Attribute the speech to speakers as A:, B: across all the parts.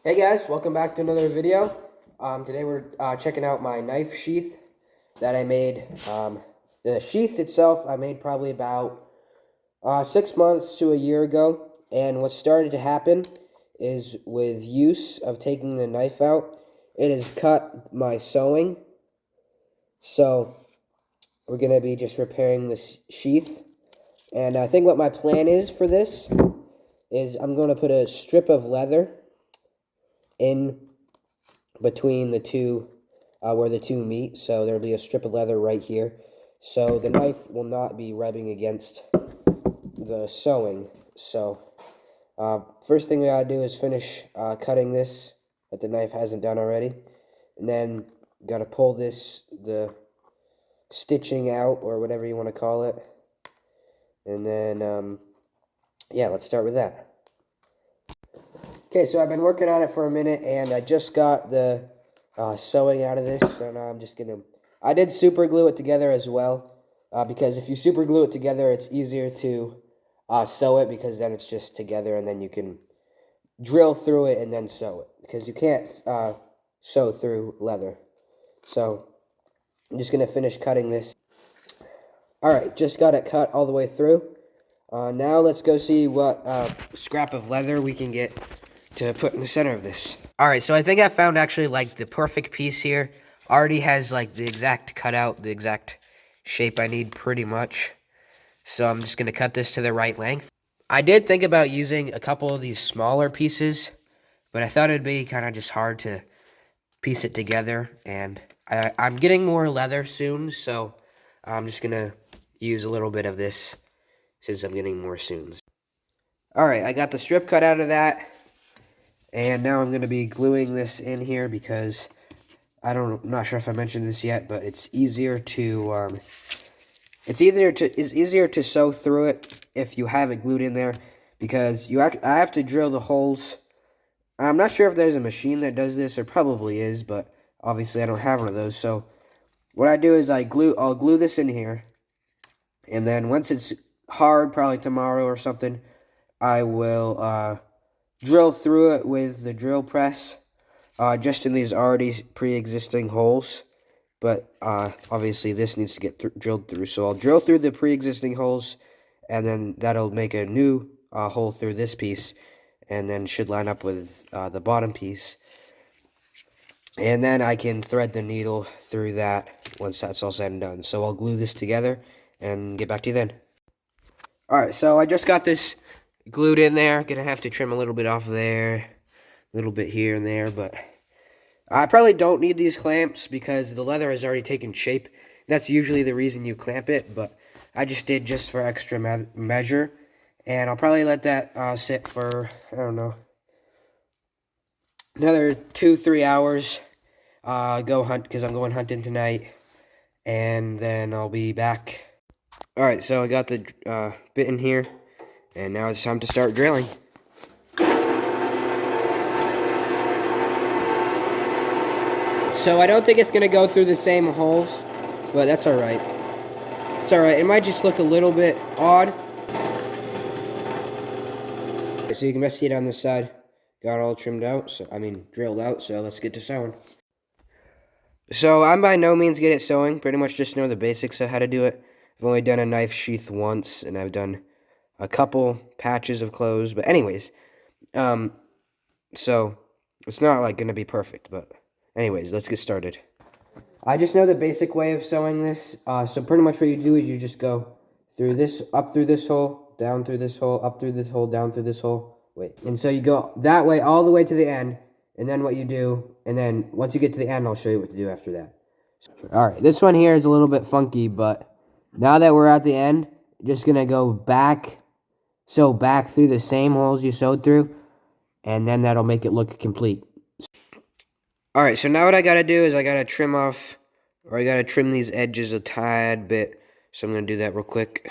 A: Hey guys, welcome back to another video. Today we're checking out my knife sheath that I made. The sheath itself I made probably about 6 months to a year ago. And what started to happen is with use of taking the knife out, it has cut my sewing. So we're going to be just repairing this sheath. And I think what my plan is for this is I'm going to put a strip of leather in between the two, where the two meet. So there'll be a strip of leather right here. So the knife will not be rubbing against the sewing. So first thing we gotta do is finish cutting this that the knife hasn't done already. And then gotta pull the stitching out, or whatever you want to call it. And then, yeah, let's start with that. Okay, so I've been working on it for a minute, and I just got the sewing out of this, so now I'm just gonna. I did super glue it together as well, because if you super glue it together, it's easier to sew it, because then it's just together, and then you can drill through it and then sew it, because you can't sew through leather. So I'm just gonna finish cutting this. All right, just got it cut all the way through. Now let's go see what scrap of leather we can get to put in the center of this. Alright, so I think I found actually like the perfect piece here. Already has like the exact cutout, the exact shape I need pretty much. So I'm just going to cut this to the right length. I did think about using a couple of these smaller pieces, but I thought it'd be kind of just hard to piece it together. And I'm getting more leather soon, so I'm just going to use a little bit of this since I'm getting more soon. Alright, I got the strip cut out of that. And now I'm going to be gluing this in here because I'm not sure if I mentioned this yet, but it's easier to sew through it if you have it glued in there, because I have to drill the holes. I'm not sure if there's a machine that does this, or probably is, but obviously I don't have one of those. So what I do is I'll glue this in here, and then once it's hard, probably tomorrow or something, I will drill through it with the drill press, just in these already pre-existing holes. But obviously this needs to get drilled through. So I'll drill through the pre-existing holes, and then that'll make a new hole through this piece, and then should line up with the bottom piece. And then I can thread the needle through that once that's all said and done. So I'll glue this together and get back to you then. Alright, so I just got this glued in there. Gonna have to trim a little bit off there, a little bit here and there, but I probably don't need these clamps because the leather has already taken shape. That's usually the reason you clamp it, but I just did just for extra measure. And I'll probably let that sit for, I don't know, another 2-3 hours. Go hunt, because I'm going hunting tonight. And then I'll be back. Alright, so I got the bit in here, and now it's time to start drilling. So I don't think it's going to go through the same holes, but that's alright. It's alright. It might just look a little bit odd. So you can best see it on this side. Got it all trimmed out, drilled out, so let's get to sewing. So I'm by no means good at sewing, pretty much just know the basics of how to do it. I've only done a knife sheath once, and I've done a couple patches of clothes, but anyways, so it's not like gonna be perfect, but anyways, let's get started. I just know the basic way of sewing this, so pretty much what you do is you just go through this, up through this hole, down through this hole, up through this hole, down through this hole, and so you go that way all the way to the end, and then what you do, and then once you get to the end, I'll show you what to do after that. Alright, this one here is a little bit funky, but now that we're at the end, just gonna go back, sew back through the same holes you sewed through, and then that'll make it look complete. Alright, so now what I gotta do is I gotta trim off, or I gotta trim these edges a tad bit, so I'm gonna do that real quick.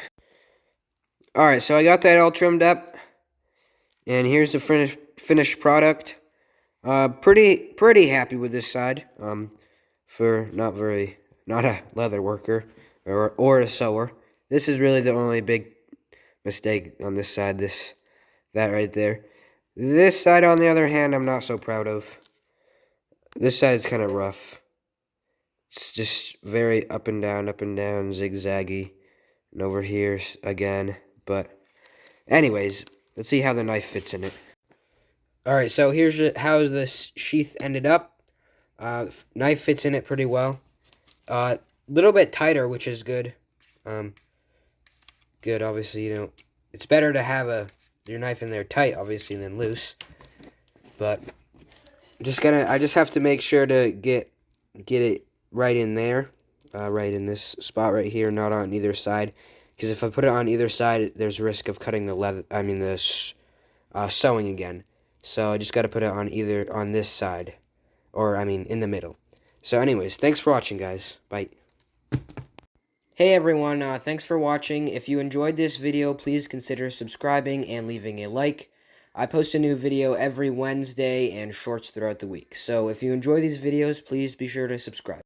A: Alright, so I got that all trimmed up, and here's the finished product. Pretty happy with this side, for not a leather worker, or a sewer. This is really the only big mistake on this side, that right there. This side, on the other hand, I'm not so proud of. This side is kind of rough. It's just very up and down, zigzaggy. And over here again. But anyways, let's see how the knife fits in it. Alright, so here's how this sheath ended up. Knife fits in it pretty well. Little bit tighter, which is good. Good, obviously, you know, it's better to have your knife in there tight, obviously, than loose. But I just have to make sure to get it right in there, right in this spot right here, not on either side. Because if I put it on either side, there's risk of cutting the leather. I mean the sewing again. So I just got to put it on this side, or I mean in the middle. So anyways, thanks for watching, guys. Bye. Hey everyone, thanks for watching. If you enjoyed this video, please consider subscribing and leaving a like. I post a new video every Wednesday and shorts throughout the week. So if you enjoy these videos, please be sure to subscribe.